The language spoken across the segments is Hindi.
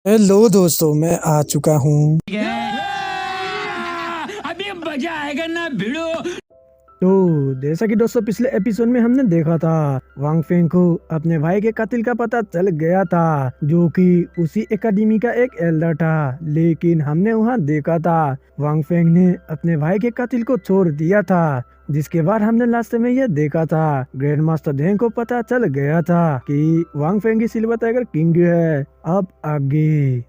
हेलो दोस्तों, मैं आ चुका हूँ। अभी मजा आएगा ना भिड़ो। तो जैसा कि दोस्तों पिछले एपिसोड में हमने देखा था, वांग फेंग को अपने भाई के कातिल का पता चल गया था, जो कि उसी एकेडमी का एक एल्डर था। लेकिन हमने वहाँ देखा था वांग फेंग ने अपने भाई के कातिल को छोड़ दिया था। जिसके बाद हमने लास्ट में यह देखा था, ग्रैंड मास्टर धेंग को पता चल गया था कि वांग फेंग ही सिल्वर टाइगर किंग है। अब आगे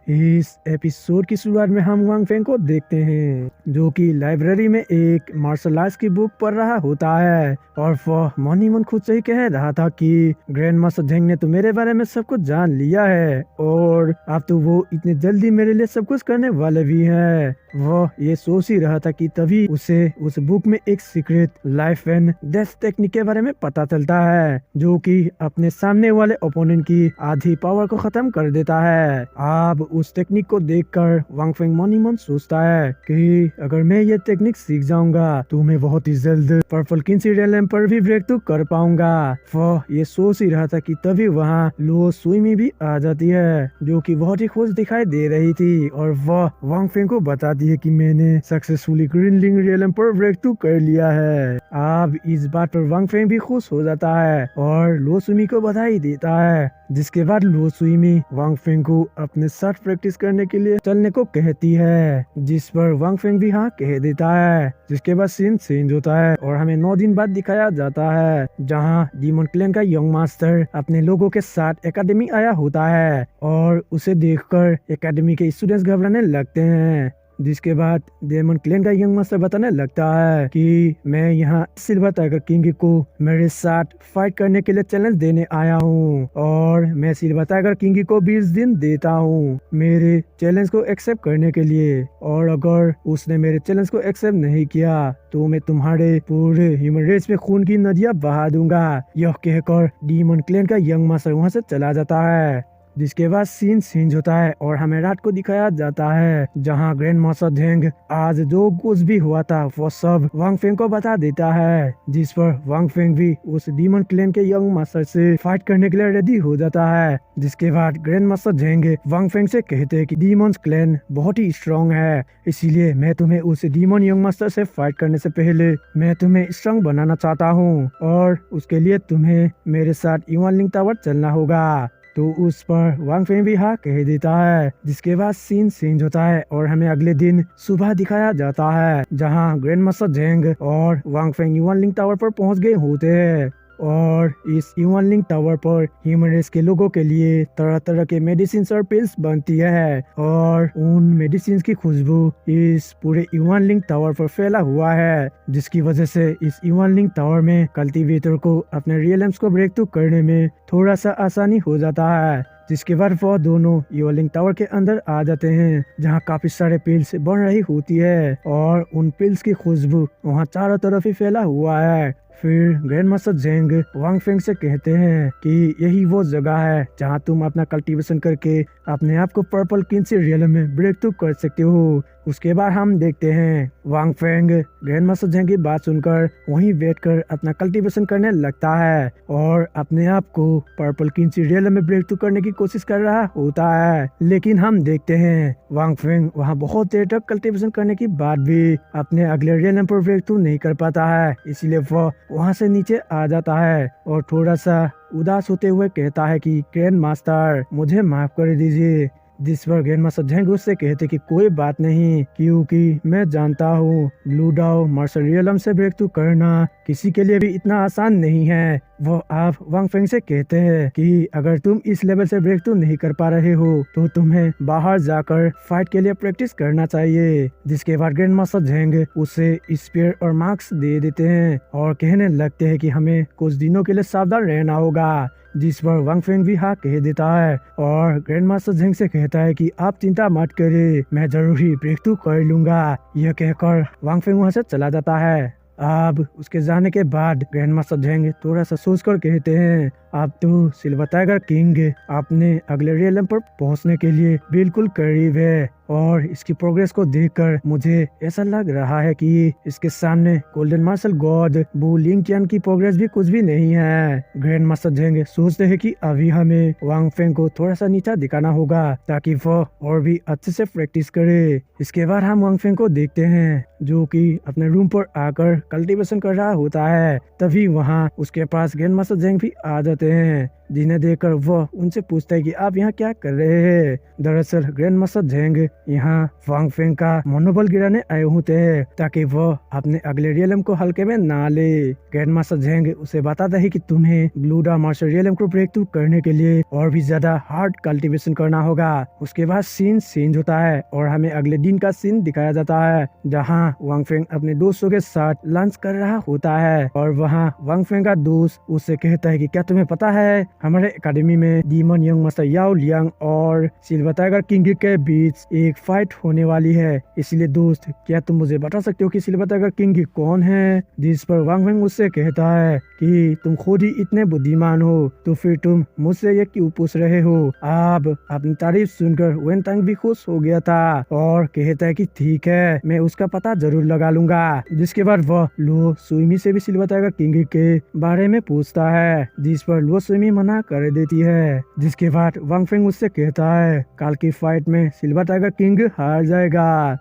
इस एपिसोड की शुरुआत में हम वांग फेंग को देखते हैं, जो कि लाइब्रेरी में एक मार्शल आर्ट्स की बुक पढ़ रहा होता है। और वह मन ही मन खुद से ही कह रहा था कि ग्रैंड मास्टर झेंग ने तो मेरे बारे में सब कुछ जान लिया है, और अब तो वो इतने जल्दी मेरे लिए सब कुछ करने वाले भी है। वह ये सोच ही रहा था कि तभी उसे उस बुक में एक secret life and death technique के बारे में पता चलता है, जो कि अपने सामने वाले ओपोनेंट की आधी पावर को खत्म कर देता है। अब उस टेक्निक को देखकर वांग फेंग मन ही मन सोचता है कि अगर मैं ये टेक्निक सीख जाऊंगा तो मैं बहुत ही जल्द पर्पल किंसी रियलम पर भी ब्रेक थ्रू कर पाऊंगा। वह ये सोच ही रहा था कि तभी वहाँ लो सुइमी भी आ जाती है, जो कि बहुत ही खुश दिखाई दे रही थी, और वह वांग फेंग को बताती है कि मैंने सक्सेसफुली ग्रीन लिंग रियलम पर ब्रेक थ्रू कर लिया है। अब इस बात पर वांग फेंग भी खुश हो जाता है और लो सुइमी को बधाई देता है। जिसके बाद लो सुइमी वांग फेंग को अपने साथ प्रैक्टिस करने के लिए चलने को कहती है, जिस पर वांग फेंग भी हाँ कह देता है। जिसके बाद सीन चेंज होता है और हमें 9 दिन बाद दिखाया जाता है, जहां डीमन क्लैन का यंग मास्टर अपने लोगों के साथ एकेडमी आया होता है, और उसे देखकर एकेडमी के स्टूडेंट्स घबराने लगते हैं। जिसके बाद डेमन क्लेन का यंग मास्टर बताने लगता है कि मैं यहाँ सिल्वर टाइगर किंग को मेरे साथ फाइट करने के लिए चैलेंज देने आया हूँ, और मैं सिल्वर टाइगर किंग को 20 दिन देता हूँ मेरे चैलेंज को एक्सेप्ट करने के लिए, और अगर उसने मेरे चैलेंज को एक्सेप्ट नहीं किया तो मैं तुम्हारे पूरे ह्यूमन रेस में खून की नदियाँ बहा दूंगा। यह कहकर डीमन क्लेन का यंग मास्टर वहाँ से चला जाता है। जिसके बाद सीन चेंज होता है और हमें रात को दिखाया जाता है, जहां ग्रैंड मास्टर धेंग आज जो कुछ भी हुआ था वो सब वांग फेंग को बता देता है। जिस पर वांग फेंग भी उस डीमन क्लैन के यंग मास्टर से फाइट करने के लिए रेडी हो जाता है। जिसके बाद ग्रैंड मास्टर धेंग वांग फेंग से कहते हैं कि डीमन क्लैन बहुत ही स्ट्रॉन्ग है, इसीलिए मैं तुम्हें उस डीमन यंग मास्टर से फाइट करने से पहले मैं तुम्हें स्ट्रॉन्ग बनाना चाहता हूँ, और उसके लिए तुम्हें मेरे साथ युआन लिंग टावर चलना होगा। तो उस पर वांग फेंग भी हाँ कह देता है। जिसके बाद सीन चेंज होता है और हमें अगले दिन सुबह दिखाया जाता है, जहां ग्रैंड मास्टर झेंग और वांग फेंग युआन लिंग टावर पर पहुंच गए होते हैं, और इस युआन लिंग टावर पर ह्यूमन रेस के लोगों के लिए तरह तरह के मेडिसिन और पिल्स बनती है, और उन मेडिसिन की खुशबू इस पूरे युआन लिंग टावर पर फैला हुआ है, जिसकी वजह से इस युआन लिंग टावर में कल्टीवेटर को अपने रियलम्स को ब्रेक थ्रू करने में थोड़ा सा आसानी हो जाता है। जिसके बाद वह दोनों युआन लिंग टावर के अंदर आ जाते हैं, जहां काफी सारे पिल्स बन रही होती है, और उन पिल्स की खुशबू वहां चारों तरफ ही फैला हुआ है। फिर ग्रैंड मास्टर झेंग वांग फेंग से कहते हैं कि यही वो जगह है जहां तुम अपना कल्टीवेशन करके अपने आप को पर्पल किंसी रियलम में ब्रेक थ्रू कर सकते हो। उसके बाद हम देखते हैं वांग फेंग ग्रैंड मास्टर झेंग की बात सुनकर वहीं बैठकर अपना कल्टीवेशन करने लगता है, और अपने आप को पर्पल किंसी रियलम में ब्रेक थ्रू करने की कोशिश कर रहा होता है। लेकिन हम देखते हैं वांग फेंग वहाँ बहुत देर तक कल्टीवेशन करने के बाद भी अपने अगले रियलम पर ब्रेक थ्रू नहीं कर पाता है, इसीलिए वह वहाँ से नीचे आ जाता है और थोड़ा सा उदास होते हुए कहता है कि ग्रैंड मास्टर मुझे माफ कर दीजिए। जिस पर ग्रैंड मास्टर झेंग उससे कहते कि कोई बात नहीं, क्योंकि मैं जानता हूँ ब्लू डाउ मार्शल रियलम से ब्रेक थ्रू करना किसी के लिए भी इतना आसान नहीं है। वो आप वांग फेंग से कहते हैं कि अगर तुम इस लेवल से ब्रेक थ्रू नहीं कर पा रहे हो तो तुम्हें बाहर जाकर फाइट के लिए प्रैक्टिस करना चाहिए। जिसके बाद ग्रैंड मास्टर झेंग उसे स्पीयर और मार्क्स दे देते हैं और कहने लगते हैं कि हमें कुछ दिनों के लिए सावधान रहना होगा। जिस पर वांग फेंग भी हाँ कह देता है और ग्रैंड मास्टर झेंग से कहता है कि आप चिंता मत करें, मैं जरूर ही ब्रेक थ्रू कर लूंगा। यह कहकर वांग फेंग वहाँ से चला जाता है। अब उसके जाने के बाद ग्रैंड मास्टर झेंग थोड़ा सा सोचकर कहते हैं, अब तो सिल्वर टाइगर किंग अपने अगले रियलम पर पहुंचने के लिए बिल्कुल करीब है, और इसकी प्रोग्रेस को देखकर मुझे ऐसा लग रहा है कि इसके सामने गोल्डन मार्शल गॉड बू लिंगटियन की प्रोग्रेस भी कुछ भी नहीं है। ग्रैंड मास्टर जेंग सोचते हैं कि अभी हमें वांग फेंग को थोड़ा सा नीचा दिखाना होगा ताकि वो और भी अच्छे से प्रैक्टिस करे। इसके बाद हम वांग फेंग को देखते हैं जो कि अपने रूम पर आकर कल्टीवेशन कर रहा होता है। तभी वहाँ उसके पास ग्रैंड मास्टर जेंग भी आ जाते हैं, जिन्हें देखकर वह उनसे पूछता है कि आप यहाँ क्या कर रहे हैं। दरअसल ग्रैंड मास्टर जेंग यहाँ वांग फेंग का मनोबल गिराने आए होते हैं ताकि वह अपने अगले रियलम को हल्के में ना ले। ग्रैंड मास्टर जेंग उसे बताता है कि तुम्हें ब्लू डार्क मार्शल रियलम को ब्रेक थ्रू करने के लिए और भी ज्यादा हार्ड कल्टीवेशन करना होगा। उसके बाद सीन चेंज होता है और हमें अगले दिन का सीन दिखाया जाता है जहाँ वांग फेंग अपने दोस्तों के साथ लंच कर रहा होता है और वहाँ वांग फेंग का दोस्त उससे कहता है कि क्या तुम्हें पता है हमारे एकेडमी में डीमन यंग मास्टर याओ लियांग और सिल्वर टाइगर किंग के बीच एक फाइट होने वाली है, इसलिए दोस्त क्या तुम मुझे बता सकते हो कि सिल्वर टाइगर किंग कौन है। जिस पर वांग फेंग उससे कहता है कि तुम खुद ही इतने बुद्धिमान हो तो फिर तुम मुझसे ये क्यों पूछ रहे हो। अब अपनी तारीफ सुनकर वेन तांग भी खुश हो गया था और कहता है कि ठीक है मैं उसका पता जरूर लगा लूंगा। जिसके बाद वह लो सुइमी से भी सिल्वर टाइगर किंग के बारे में पूछता है, जिस पर लो सुइमी मना कर देती है। जिसके बाद वांग फेंग उससे कहता है कल की फाइट में सिल्वर टाइगर किंग हार जाएगा।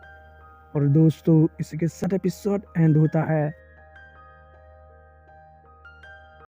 और दोस्तों इसके साथ एपिसोड एंड होता है।